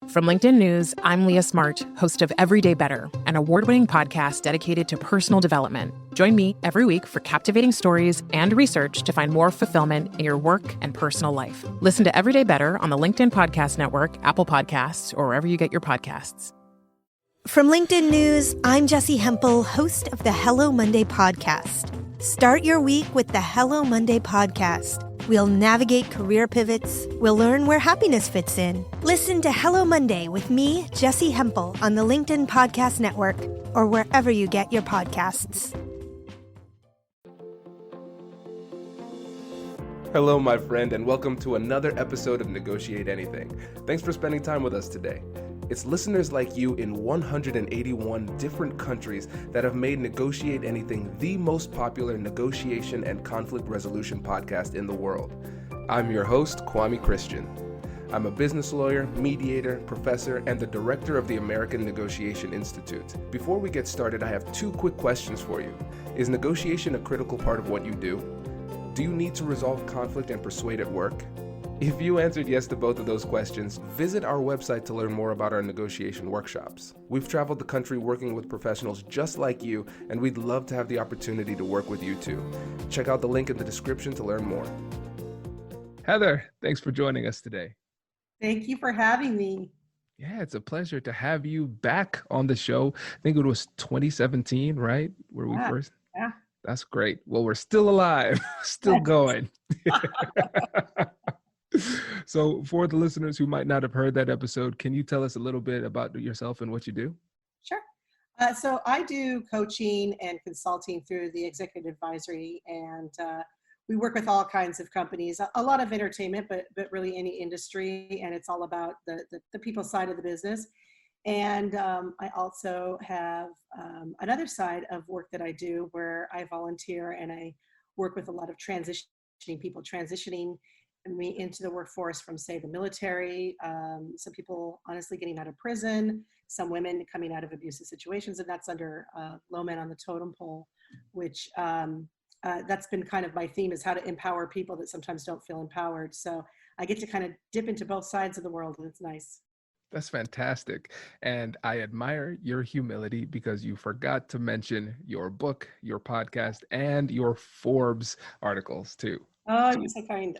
From LinkedIn News, I'm Leah Smart, host of Everyday Better, an award-winning podcast dedicated to personal development. Join me every week for captivating stories and research to find more fulfillment in your work and personal life. Listen to Everyday Better on the LinkedIn Podcast Network, Apple Podcasts, or wherever you get your podcasts. From LinkedIn News, I'm Jessie Hempel, host of the Hello Monday podcast. Start your week with the Hello Monday podcast. We'll navigate career pivots. We'll learn where happiness fits in. Listen to Hello Monday with me, Jessie Hempel, on the LinkedIn Podcast Network or wherever you get your podcasts. Hello, my friend, and welcome to another episode of Negotiate Anything. Thanks for spending time with us today. It's listeners like you in 181 different countries that have made Negotiate Anything the most popular negotiation and conflict resolution podcast in the world. I'm your host, Kwame Christian. I'm a business lawyer, mediator, professor, and the director of the American Negotiation Institute. Before we get started, I have two quick questions for you. Is negotiation a critical part of what you do? Do you need to resolve conflict and persuade at work? If you answered yes to both of those questions, visit our website to learn more about our negotiation workshops. We've traveled the country working with professionals just like you, and we'd love to have the opportunity to work with you too. Check out the link in the description to learn more. Heather, thanks for joining us today. Thank you for having me. Yeah, it's a pleasure to have you back on the show. I think it was 2017, right? Where we first? Yeah. That's great. Well, we're still alive, still going. So for the listeners who might not have heard that episode, can you tell us a little bit about yourself and what you do? Sure. So I do coaching and consulting through the executive advisory, and we work with all kinds of companies, a lot of entertainment, but really any industry, and it's all about the people side of the business. And I also have another side of work that I do where I volunteer and I work with a lot of transitioning people, transitioning me into the workforce from, say, the military, some people honestly getting out of prison, some women coming out of abusive situations, and that's under Low Men on the Totem Pole, which that's been kind of my theme, is how to empower people that sometimes don't feel empowered. So I get to kind of dip into both sides of the world, and it's nice. That's fantastic. And I admire your humility because you forgot to mention your book, your podcast, and your Forbes articles too. Oh, you're so kind.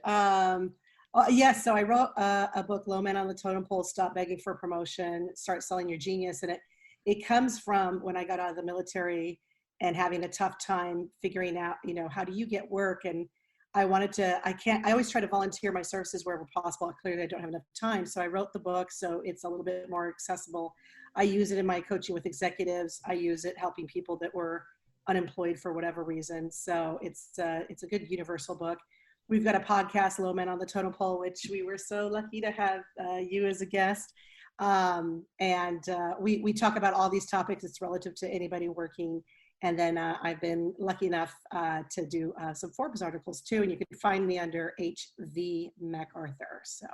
Yes, so I wrote a book, Low Men on the Totem Pole, Stop Begging for Promotion, Start Selling Your Genius. And it comes from when I got out of the military and having a tough time figuring out, how do you get work? And I always try to volunteer my services wherever possible. Clearly, I don't have enough time. So I wrote the book so it's a little bit more accessible. I use it in my coaching with executives. I use it helping people that were unemployed for whatever reason. So it's a good universal book. We've got a podcast, Low Men on the Totem Pole, which we were so lucky to have you as a guest. We talk about all these topics. It's relative to anybody working. And then I've been lucky enough to do some Forbes articles too. And you can find me under HV MacArthur. So.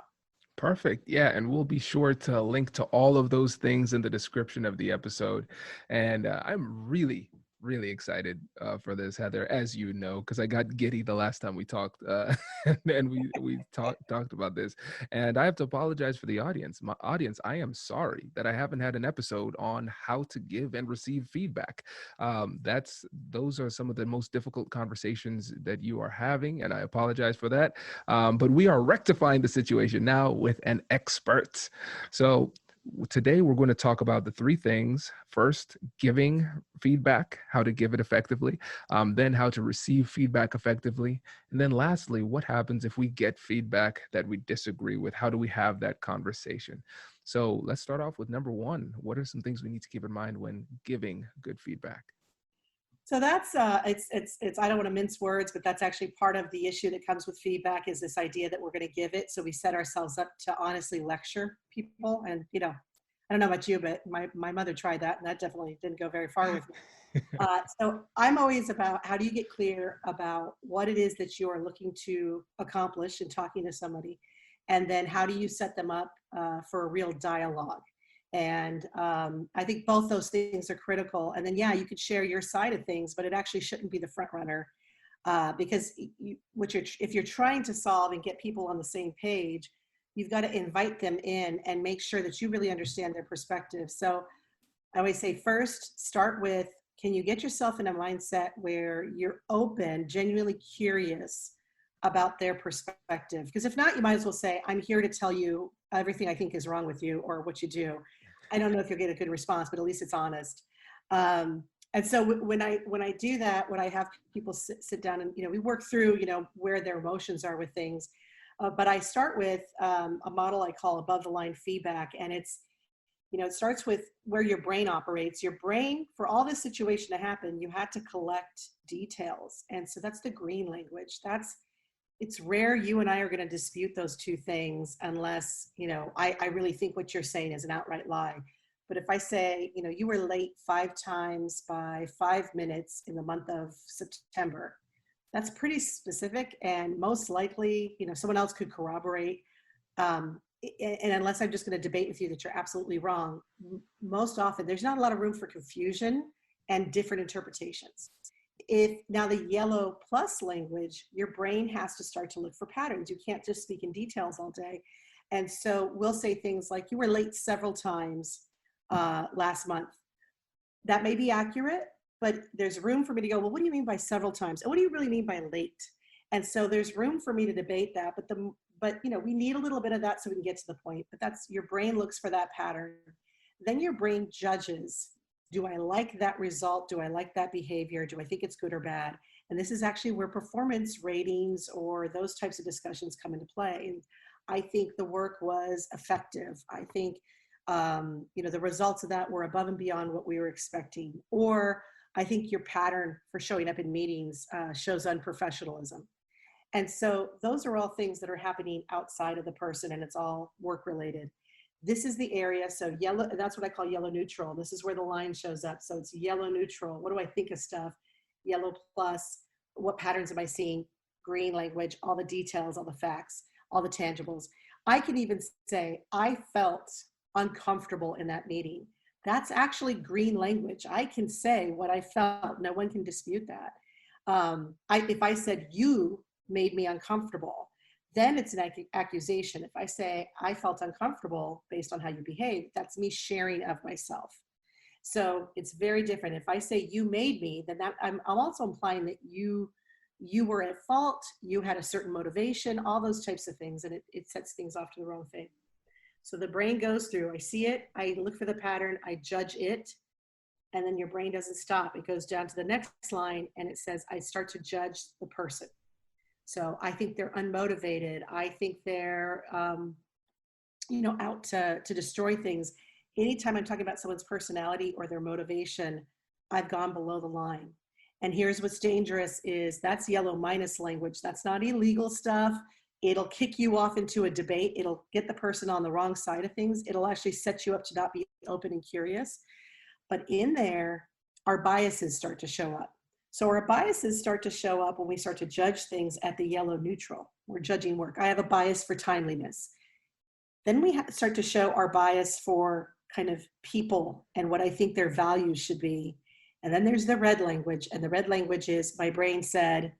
Perfect. Yeah. And we'll be sure to link to all of those things in the description of the episode. And I'm really excited for this, Heather, as you know, because I got giddy the last time we talked and we talked about this. And I have to apologize for the audience. My audience, I am sorry that I haven't had an episode on how to give and receive feedback. Those are some of the most difficult conversations that you are having, and I apologize for that. But we are rectifying the situation now with an expert. So today, we're going to talk about the three things. First, giving feedback, how to give it effectively, then how to receive feedback effectively, and then lastly, what happens if we get feedback that we disagree with? How do we have that conversation? So let's start off with number one. What are some things we need to keep in mind when giving good feedback? So that's it's I don't want to mince words, but that's actually part of the issue that comes with feedback, is this idea that we're going to give it. So we set ourselves up to honestly lecture people. And, I don't know about you, but my mother tried that, and that definitely didn't go very far with me. So I'm always about, how do you get clear about what it is that you are looking to accomplish in talking to somebody? And then how do you set them up for a real dialogue? And I think both those things are critical. And then, you could share your side of things, but it actually shouldn't be the front runner, because if you're trying to solve and get people on the same page, you've got to invite them in and make sure that you really understand their perspective. So I always say, first, start with, can you get yourself in a mindset where you're open, genuinely curious about their perspective? Because if not, you might as well say, I'm here to tell you everything I think is wrong with you or what you do. I don't know if you'll get a good response, but at least it's honest. And so when I do that, when I have people sit down and, we work through, where their emotions are with things. But I start with a model I call above the line feedback. And it's, it starts with where your brain operates. Your brain, for all this situation to happen, you had to collect details. And so that's the green language. It's rare you and I are going to dispute those two things unless, I really think what you're saying is an outright lie. But if I say, you were late 5 times by 5 minutes in the month of September, that's pretty specific. And most likely, someone else could corroborate. And unless I'm just going to debate with you that you're absolutely wrong, most often there's not a lot of room for confusion and different interpretations. If now the yellow plus language, your brain has to start to look for patterns. You can't just speak in details all day. And so we'll say things like, you were late several times last month. That may be accurate, but there's room for me to go, well, what do you mean by several times? And what do you really mean by late? And so there's room for me to debate that, but we need a little bit of that so we can get to the point. But that's, your brain looks for that pattern. Then your brain judges, do I like that result? Do I like that behavior? Do I think it's good or bad? And this is actually where performance ratings or those types of discussions come into play. And I think the work was effective. I think, the results of that were above and beyond what we were expecting. Or I think your pattern for showing up in meetings shows unprofessionalism. And so those are all things that are happening outside of the person, and it's all work related. This is the area, so yellow, that's what I call yellow neutral. This is where the line shows up. So it's yellow neutral. What do I think of stuff? Yellow plus, what patterns am I seeing? Green language, all the details, all the facts, all the tangibles. I can even say, I felt uncomfortable in that meeting. That's actually green language. I can say what I felt. No one can dispute that. If I said, you made me uncomfortable, then it's an accusation. If I say I felt uncomfortable based on how you behave, that's me sharing of myself. So it's very different. If I say you made me, then I'm also implying that you were at fault, you had a certain motivation, all those types of things, and it sets things off to the wrong thing. So the brain goes through, I see it, I look for the pattern, I judge it, and then your brain doesn't stop. It goes down to the next line and it says, I start to judge the person. So I think they're unmotivated. I think they're, out to destroy things. Anytime I'm talking about someone's personality or their motivation, I've gone below the line. And here's what's dangerous is that's yellow minus language. That's not illegal stuff. It'll kick you off into a debate. It'll get the person on the wrong side of things. It'll actually set you up to not be open and curious. But in there, our biases start to show up. So our biases start to show up when we start to judge things at the yellow neutral. We're judging work. I have a bias for timeliness. Then we start to show our bias for kind of people and what I think their values should be. And then there's the red language. And the red language is my brain said,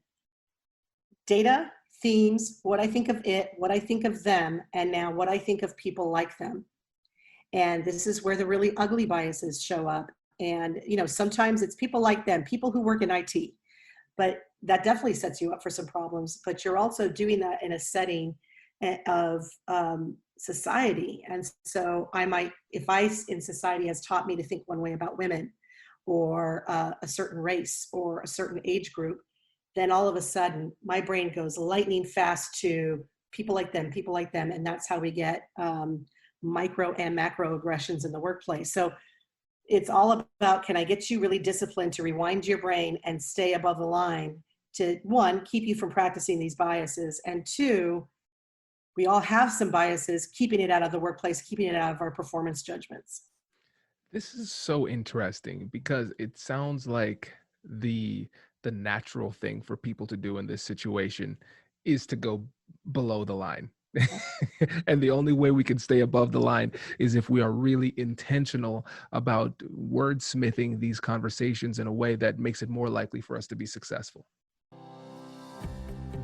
data, themes, what I think of it, what I think of them, and now what I think of people like them. And this is where the really ugly biases show up. And, sometimes it's people like them, people who work in IT, but that definitely sets you up for some problems. But you're also doing that in a setting of society. And so in society has taught me to think one way about women or a certain race or a certain age group, then all of a sudden my brain goes lightning fast to people like them. And that's how we get micro and macro aggressions in the workplace. So it's all about, can I get you really disciplined to rewind your brain and stay above the line to, one, keep you from practicing these biases, and two, we all have some biases, keeping it out of the workplace, keeping it out of our performance judgments. This is so interesting because it sounds like the natural thing for people to do in this situation is to go below the line. And the only way we can stay above the line is if we are really intentional about wordsmithing these conversations in a way that makes it more likely for us to be successful.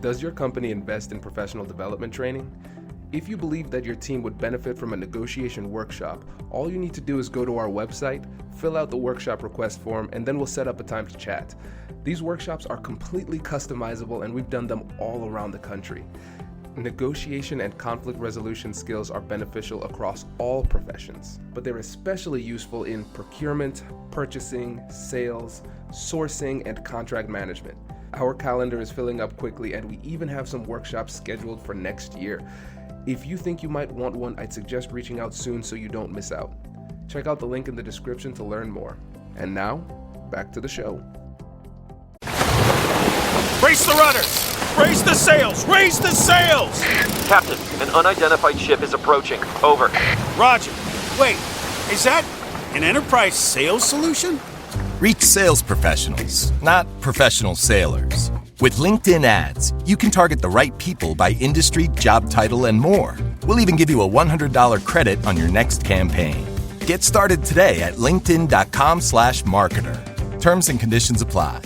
Does your company invest in professional development training? If you believe that your team would benefit from a negotiation workshop, all you need to do is go to our website, fill out the workshop request form, and then we'll set up a time to chat. These workshops are completely customizable, and we've done them all around the country. Negotiation and conflict resolution skills are beneficial across all professions, but they're especially useful in procurement, purchasing, sales, sourcing, and contract management. Our calendar is filling up quickly, and we even have some workshops scheduled for next year. If you think you might want one, I'd suggest reaching out soon so you don't miss out. Check out the link in the description to learn more. And now, back to the show. Brace the rudders! Raise the sails! Raise the sails! Captain, an unidentified ship is approaching. Over. Roger. Wait, is that an enterprise sales solution? Reach sales professionals, not professional sailors. With LinkedIn ads, you can target the right people by industry, job title, and more. We'll even give you a $100 credit on your next campaign. Get started today at linkedin.com/marketer. Terms and conditions apply.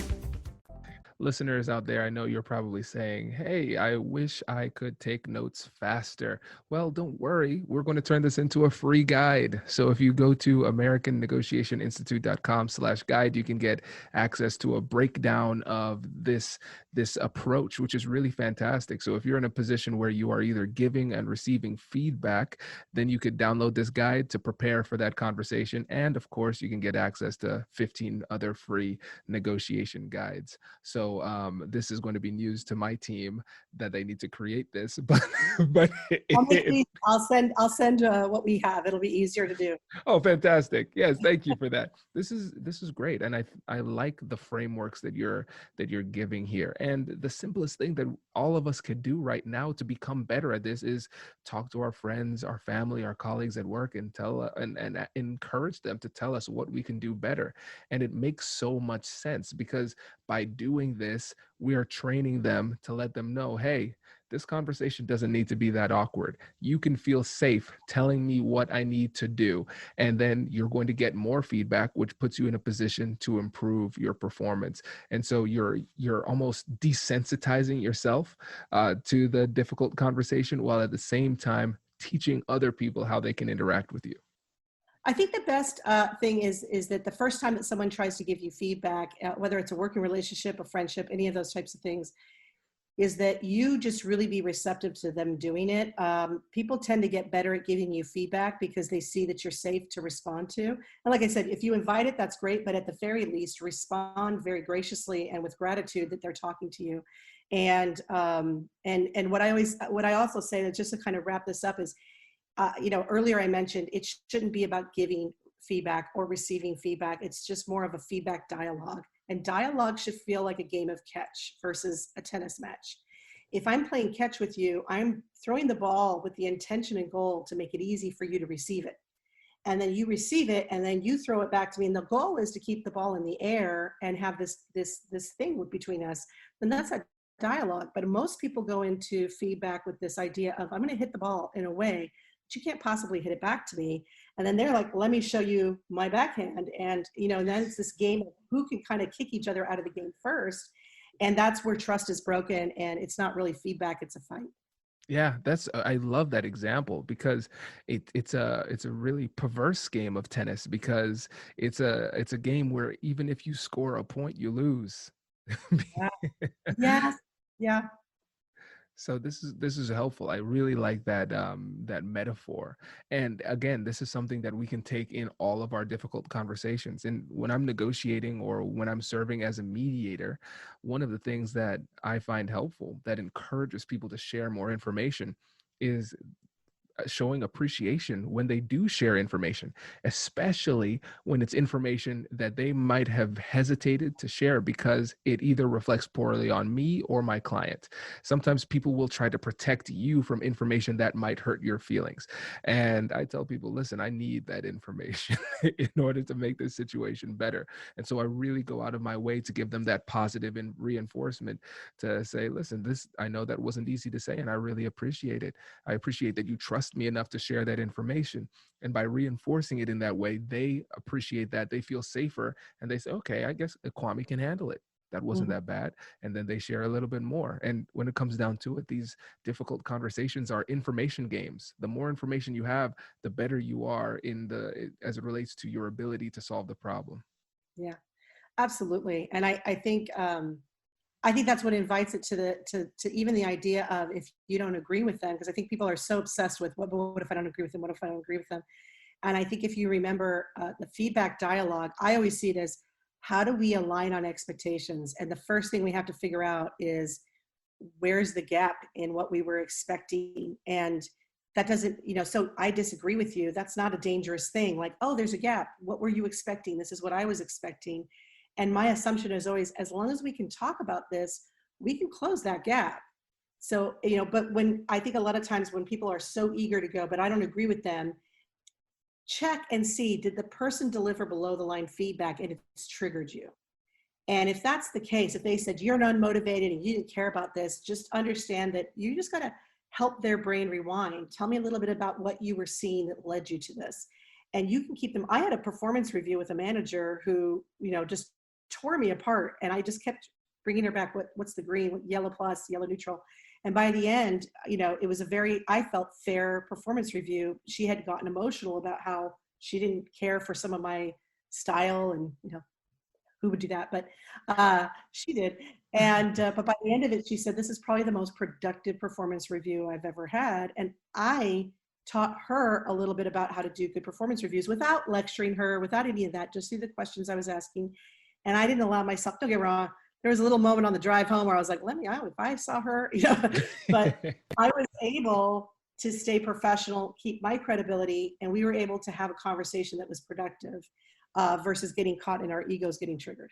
Listeners out there, I know you're probably saying, hey, I wish I could take notes faster. Well, don't worry. We're going to turn this into a free guide. So if you go to americannegotiationinstitute.com/guide, you can get access to a breakdown of this approach, which is really fantastic. So if you're in a position where you are either giving and receiving feedback, then you could download this guide to prepare for that conversation. And of course, you can get access to 15 other free negotiation guides. So this is going to be news to my team that they need to create this, but I'll send what we have. It'll be easier to do. Oh, fantastic. Yes. Thank you for that. This is great. And I like the frameworks that you're giving here. And the simplest thing that all of us could do right now to become better at this is talk to our friends, our family, our colleagues at work, and and encourage them to tell us what we can do better. And it makes so much sense because by doing this, we are training them to let them know, hey, this conversation doesn't need to be that awkward. You can feel safe telling me what I need to do. And then you're going to get more feedback, which puts you in a position to improve your performance. And so you're almost desensitizing yourself to the difficult conversation while at the same time teaching other people how they can interact with you. I think the best thing is that the first time that someone tries to give you feedback, whether it's a working relationship, a friendship, any of those types of things, is that you just really be receptive to them doing it. People tend to get better at giving you feedback because they see that you're safe to respond to. And like I said, if you invite it, that's great, but at the very least, respond very graciously and with gratitude that they're talking to you. And what I also say, that just to kind of wrap this up is, earlier I mentioned it shouldn't be about giving feedback or receiving feedback. It's just more of a feedback dialogue. And dialogue should feel like a game of catch versus a tennis match. If I'm playing catch with you, I'm throwing the ball with the intention and goal to make it easy for you to receive it. And then you receive it, and then you throw it back to me. And the goal is to keep the ball in the air and have this thing between us. Then that's a dialogue. But most people go into feedback with this idea of, I'm going to hit the ball in a way you can't possibly hit it back to me. And then they're like, let me show you my backhand. And, and then it's this game of who can kind of kick each other out of the game first. And that's where trust is broken. And it's not really feedback, it's a fight. Yeah, I love that example because it's a really perverse game of tennis because it's a game where even if you score a point, you lose. Yeah. Yeah. So this is helpful. I really like that metaphor. And again, this is something that we can take in all of our difficult conversations. And when I'm negotiating or when I'm serving as a mediator, one of the things that I find helpful that encourages people to share more information is showing appreciation when they do share information, especially when it's information that they might have hesitated to share because it either reflects poorly on me or my client. Sometimes people will try to protect you from information that might hurt your feelings. And I tell people, listen, I need that information in order to make this situation better. And so I really go out of my way to give them that positive and reinforcement to say, listen, I know that wasn't easy to say, and I really appreciate it. I appreciate that you trust me enough to share that information. And by reinforcing it in that way, they appreciate that, they feel safer, and they say, okay, I guess Kwame can handle it. that wasn't that bad. And then they share a little bit more. And when it comes down to it, these difficult conversations are information games. The more information you have, the better you are as it relates to your ability to solve the problem. Yeah, absolutely. And I think that's what invites it to even the idea of, if you don't agree with them, because I think people are so obsessed with what if I don't agree with them? What if I don't agree with them? And I think if you remember the feedback dialogue, I always see it as, how do we align on expectations? And the first thing we have to figure out is, where's the gap in what we were expecting? And that doesn't, so I disagree with you. That's not a dangerous thing. Like, oh, there's a gap. What were you expecting? This is what I was expecting. And my assumption is always, as long as we can talk about this, we can close that gap. So, but when I think a lot of times when people are so eager to go, but I don't agree with them, check and see, did the person deliver below the line feedback and it's triggered you? And if that's the case, if they said you're unmotivated and you didn't care about this, just understand that you just got to help their brain rewind. Tell me a little bit about what you were seeing that led you to this. And you can keep them. I had a performance review with a manager who, just tore me apart. And I just kept bringing her back. What's the green, yellow plus, yellow neutral. And by the end, it was I felt fair performance review. She had gotten emotional about how she didn't care for some of my style, and, who would do that? But she did. And, but by the end of it, she said, this is probably the most productive performance review I've ever had. And I taught her a little bit about how to do good performance reviews without lecturing her, without any of that, just through the questions I was asking. And I didn't allow myself, don't get wrong, there was a little moment on the drive home where I was like, if I saw her, but I was able to stay professional, keep my credibility, and we were able to have a conversation that was productive versus getting caught in our egos getting triggered.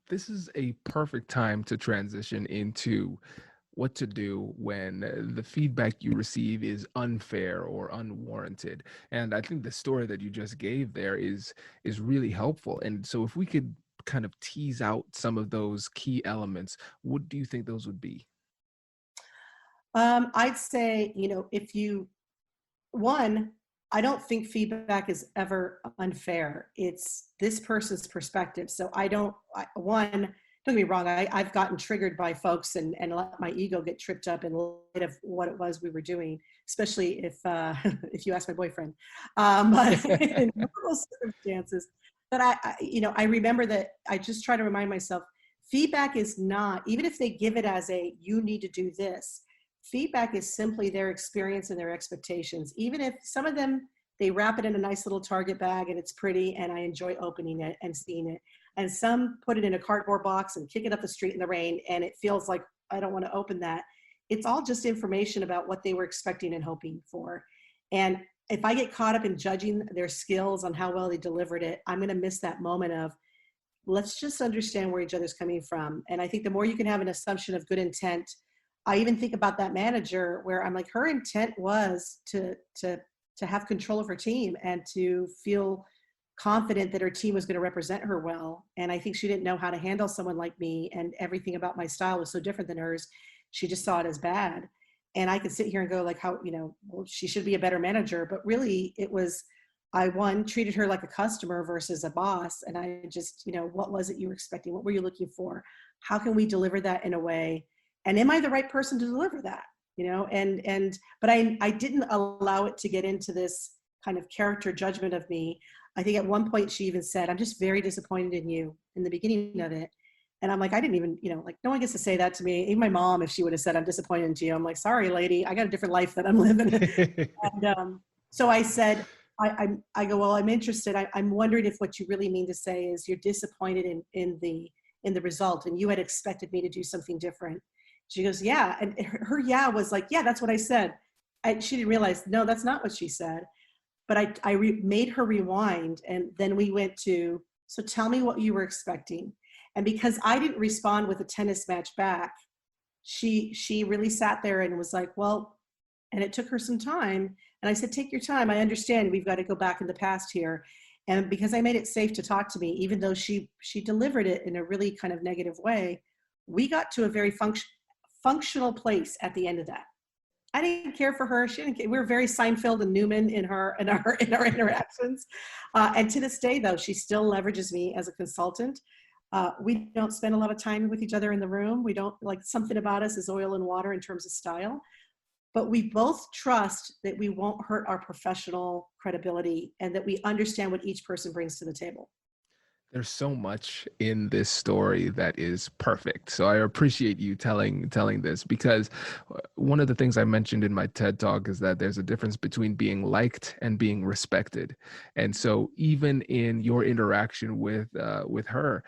This is a perfect time to transition into what to do when the feedback you receive is unfair or unwarranted. And I think the story that you just gave there is really helpful. And so if we could kind of tease out some of those key elements, what do you think those would be? I'd say, I don't think feedback is ever unfair. It's this person's perspective. So don't get me wrong, I've gotten triggered by folks and let my ego get tripped up in light of what it was we were doing, especially if you ask my boyfriend. But in normal circumstances, but I remember that I just try to remind myself, feedback is not, even if they give it as you need to do this, feedback is simply their experience and their expectations. Even if some of them, they wrap it in a nice little Target bag and it's pretty and I enjoy opening it and seeing it. And some put it in a cardboard box and kick it up the street in the rain and it feels like I don't want to open that. It's all just information about what they were expecting and hoping for. And if I get caught up in judging their skills on how well they delivered it, I'm going to miss that moment of, let's just understand where each other's coming from. And I think the more you can have an assumption of good intent, I even think about that manager where I'm like, her intent was to have control of her team and to feel confident that her team was going to represent her well. And I think she didn't know how to handle someone like me, and everything about my style was so different than hers. She just saw it as bad. And I could sit here and go like, how, well, she should be a better manager. But really it was, I treated her like a customer versus a boss. And I just, what was it you were expecting? What were you looking for? How can we deliver that in a way? And am I the right person to deliver that? But I didn't allow it to get into this kind of character judgment of me. I think at one point she even said, I'm just very disappointed in you, in the beginning of it. And I'm like, I didn't even, no one gets to say that to me. Even my mom, if she would have said, I'm disappointed in you, I'm like, sorry, lady, I got a different life that I'm living. And so I said, I go, well, I'm interested. I'm wondering if what you really mean to say is you're disappointed in the result and you had expected me to do something different. She goes, yeah. And her yeah was like, yeah, that's what I said. She didn't realize, no, that's not what she said. But I made her rewind. And then we went to, so tell me what you were expecting. And because I didn't respond with a tennis match back, she really sat there and was like, well, and it took her some time. And I said, take your time. I understand we've got to go back in the past here. And because I made it safe to talk to me, even though she delivered it in a really kind of negative way, we got to a very functional place at the end of that. I didn't care for her. She didn't care. We were very Seinfeld and Newman in our interactions. And to this day, though, she still leverages me as a consultant. We don't spend a lot of time with each other in the room. We don't, like, something about us is oil and water in terms of style. But we both trust that we won't hurt our professional credibility and that we understand what each person brings to the table. There's so much in this story that is perfect. So I appreciate you telling this, because one of the things I mentioned in my TED Talk is that there's a difference between being liked and being respected. And so even in your interaction with her,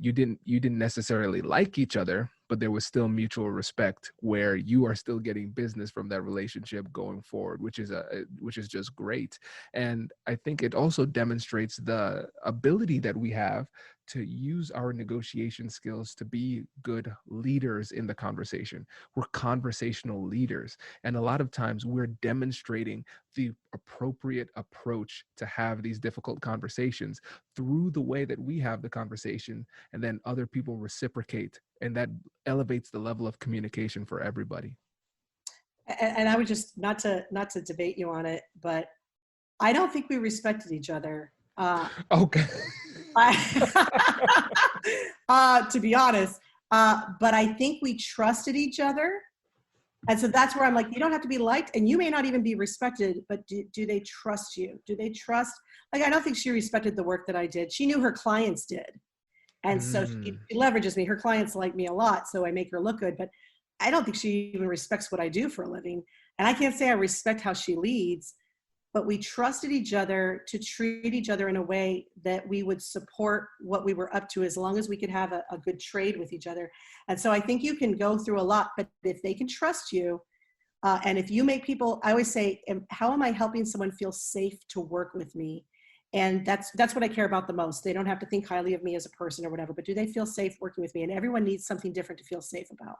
you didn't necessarily like each other, but there was still mutual respect where you are still getting business from that relationship going forward, which is just great. And I think it also demonstrates the ability that we have to use our negotiation skills to be good leaders in the conversation. We're conversational leaders. And a lot of times we're demonstrating the appropriate approach to have these difficult conversations through the way that we have the conversation, and then other people reciprocate, and that elevates the level of communication for everybody. And I would just, not to debate you on it, but I don't think we respected each other. Okay. To be honest, but I think we trusted each other. And so that's where I'm like, you don't have to be liked, and you may not even be respected, but do they trust you? Do they trust, like, I don't think she respected the work that I did. She knew her clients did. And so she leverages me. Her clients like me a lot, so I make her look good, but I don't think she even respects what I do for a living. And I can't say I respect how she leads, but we trusted each other to treat each other in a way that we would support what we were up to, as long as we could have a good trade with each other. And so I think you can go through a lot, but if they can trust you, and if you make people, I always say, how am I helping someone feel safe to work with me? And that's what I care about the most. They don't have to think highly of me as a person or whatever, but do they feel safe working with me? And everyone needs something different to feel safe about.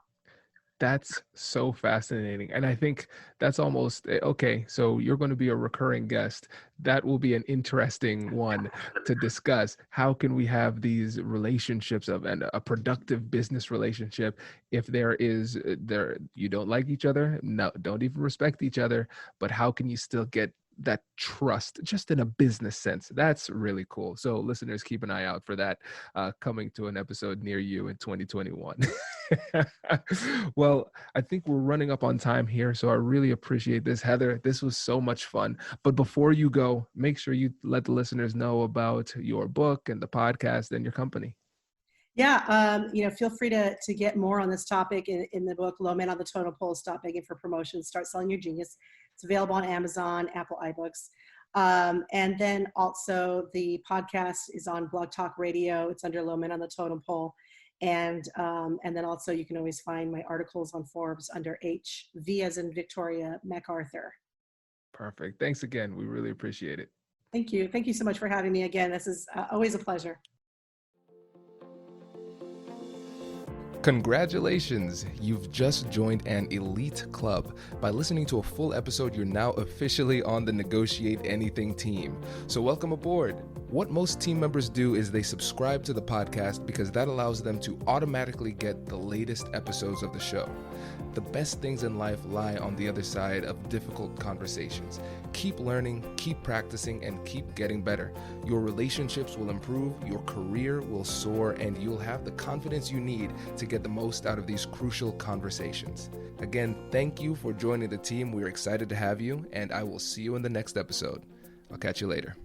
That's so fascinating. And I think that's almost, okay, so you're going to be a recurring guest. That will be an interesting one to discuss. How can we have these relationships and a productive business relationship if you don't like each other, no, don't even respect each other, but how can you still get that trust just in a business sense? That's really cool. So listeners, keep an eye out for that coming to an episode near you in 2021. Well, I think we're running up on time here, so I really appreciate this, Heather. This was so much fun. But before you go, make sure you let the listeners know about your book and the podcast and your company. Yeah, feel free to get more on this topic in the book, Low Men on the Totem Pole, Stop Begging for Promotion, Start Selling Your Genius. It's available on Amazon, Apple iBooks. And then also the podcast is on Blog Talk Radio. It's under Low Men on the Totem Pole. And then also you can always find my articles on Forbes under HV as in Victoria, MacArthur. Perfect. Thanks again. We really appreciate it. Thank you. Thank you so much for having me again. This is always a pleasure. Congratulations! You've just joined an elite club. By listening to a full episode, you're now officially on the Negotiate Anything team. So welcome aboard. What most team members do is they subscribe to the podcast because that allows them to automatically get the latest episodes of the show. The best things in life lie on the other side of difficult conversations. Keep learning, keep practicing, and keep getting better. Your relationships will improve, your career will soar, and you'll have the confidence you need to get the most out of these crucial conversations. Again, thank you for joining the team. We're excited to have you, and I will see you in the next episode. I'll catch you later.